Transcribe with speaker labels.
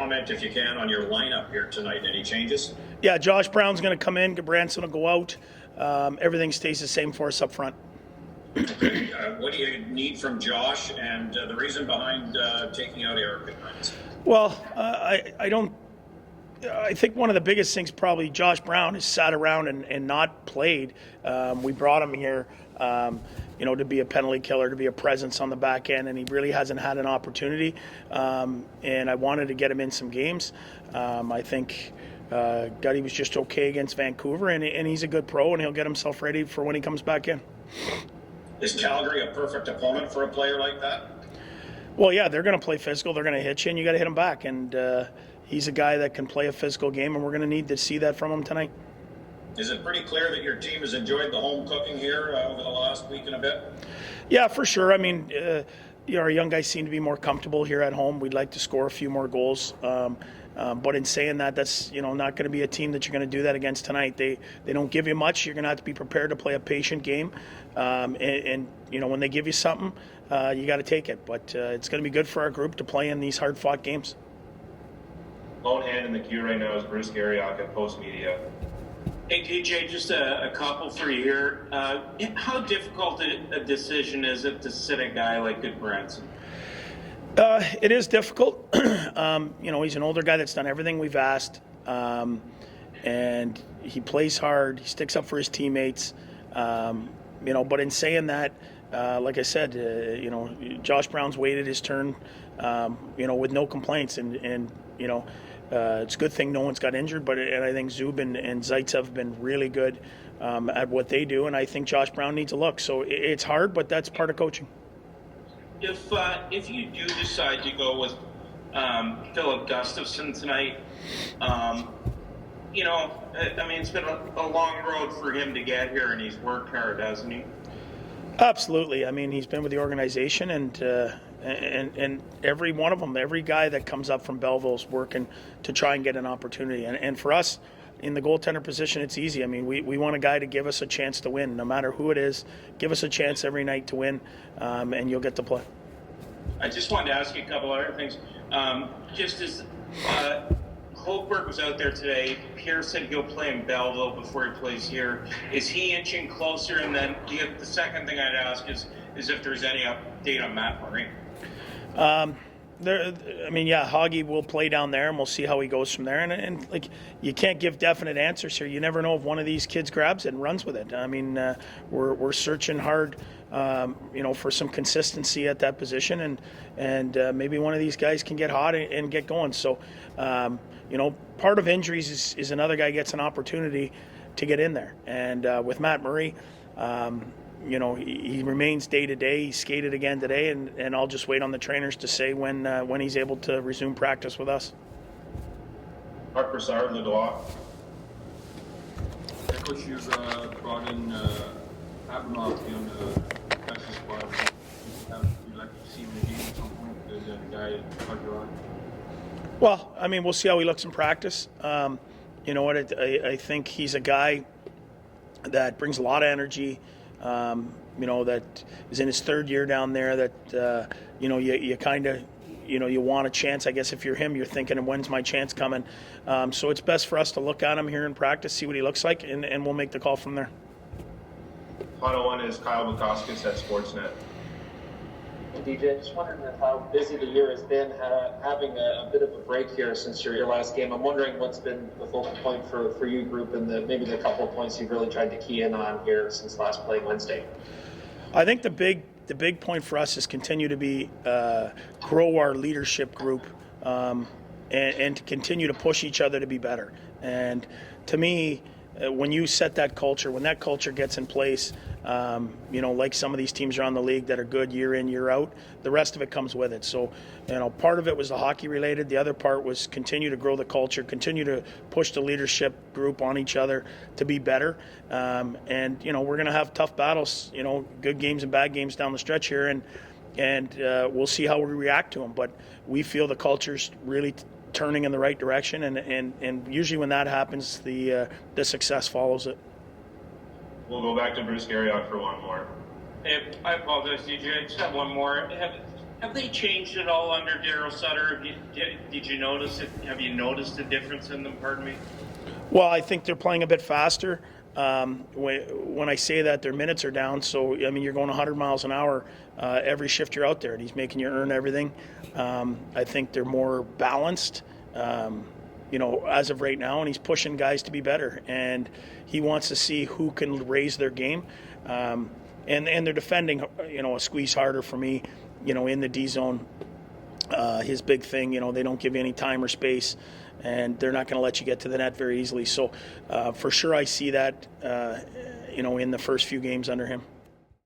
Speaker 1: comment, if you can, on your lineup here tonight. Any changes?
Speaker 2: Yeah, Josh Brown's going to come in. Branson will go out. Everything stays the same for us up front.
Speaker 1: Okay. What do you need from Josh, and the reason behind taking out Eric?
Speaker 2: Well, I don't. I think one of the biggest things probably Josh Brown has sat around and not played. We brought him here, to be a penalty killer, to be a presence on the back end, and he really hasn't had an opportunity. And I wanted to get him in some games. I think Gutty was just okay against Vancouver, and he's a good pro, and he'll get himself ready for when he comes back in.
Speaker 1: Is Calgary a perfect opponent for a player like that?
Speaker 2: Well, yeah, they're going to play physical. They're going to hit you, and you got to hit him back. And he's a guy that can play a physical game, and we're going to need to see that from him tonight.
Speaker 1: Is it pretty clear that your team has enjoyed the home cooking here over the last week and a bit?
Speaker 2: Yeah, for sure. I mean, our young guys seem to be more comfortable here at home. We'd like to score a few more goals. But in saying that, that's not going to be a team that you're going to do that against tonight. They don't give you much. You're going to have to be prepared to play a patient game. And when they give you something, you got to take it. But it's going to be good for our group to play in these hard-fought games.
Speaker 3: Lone hand in the queue right now is Bruce Garriock at Post Media.
Speaker 4: Hey, DJ, just a couple for you here. How difficult a decision is it to sit a guy like Goodbranson?
Speaker 2: It is difficult. He's an older guy that's done everything we've asked. And he plays hard. He sticks up for his teammates. But in saying that, like I said, Josh Brown's waited his turn, with no complaints. And it's a good thing no one's got injured, and I think Zub and Zaitsev have been really good at what they do, and I think Josh Brown needs a look. So it's hard, but that's part of coaching.
Speaker 4: If you do decide to go with Philip Gustafson tonight, it's been a long road for him to get here, and he's worked hard, hasn't he?
Speaker 2: Absolutely. I mean, he's been with the organization, and every one of them, every guy that comes up from Belleville's working to try and get an opportunity. And for us, in the goaltender position, it's easy. I mean, we want a guy to give us a chance to win, no matter who it is. Give us a chance every night to win, and you'll get to play.
Speaker 4: I just wanted to ask you a couple other things. Just as Holberg was out there today, Pierre said he'll play in Belleville before he plays here. Is he inching closer? And then the second thing I'd ask is if there's any update on Matt Murray.
Speaker 2: Hoggy will play down there, and we'll see how he goes from there. And you can't give definite answers here. You never know if one of these kids grabs it and runs with it. I mean, we're searching hard, for some consistency at that position, and maybe one of these guys can get hot and get going. So, part of injuries is another guy gets an opportunity to get in there. And with Matt Murray, he remains day to day. He skated again today, and I'll just wait on the trainers to say when he's able to resume practice with us.
Speaker 3: Mark Broussard, Le Droit.
Speaker 5: Coach, you've brought in Abernathy on the practice squad. You'd like to see him in the game at some point? The guy caught your eye?
Speaker 2: Well, I mean, we'll see how he looks in practice. I think he's a guy that brings a lot of energy. That is in his third year down there, that, you kind of, you want a chance. I guess if you're him, you're thinking, when's my chance coming? So it's best for us to look at him here in practice, see what he looks like, and we'll make the call from there.
Speaker 3: Final one is Kyle Bukoskis at Sportsnet.
Speaker 6: DJ, just wondering how busy the year has been, having a bit of a break here since your last game. I'm wondering what's been the focal point for you group, and maybe the couple of points you've really tried to key in on here since last playing Wednesday.
Speaker 2: I think the big point for us is continue to be grow our leadership group, and to continue to push each other to be better. And to me, when you set that culture, when that culture gets in place, like some of these teams around the league that are good year in, year out, the rest of it comes with it. So, part of it was the hockey related. The other part was continue to grow the culture, continue to push the leadership group on each other to be better. We're going to have tough battles, good games and bad games down the stretch here, and we'll see how we react to them. But we feel the culture's really turning in the right direction, and usually when that happens, the success follows it.
Speaker 3: We'll go back to Bruce Garriock for one more.
Speaker 4: I apologize, DJ. I just have one more. Have they changed at all under Daryl Sutter? Did you notice it? Have you noticed a difference in them? Pardon me.
Speaker 2: Well, I think they're playing a bit faster. When I say that, their minutes are down. So, I mean, you're going 100 miles an hour every shift you're out there, and he's making you earn everything. I think they're more balanced, as of right now, and he's pushing guys to be better. And he wants to see who can raise their game. And they're defending, a squeeze harder for me, in the D zone. His big thing, they don't give you any time or space, and they're not going to let you get to the net very easily. So for sure I see that, in the first few games under him.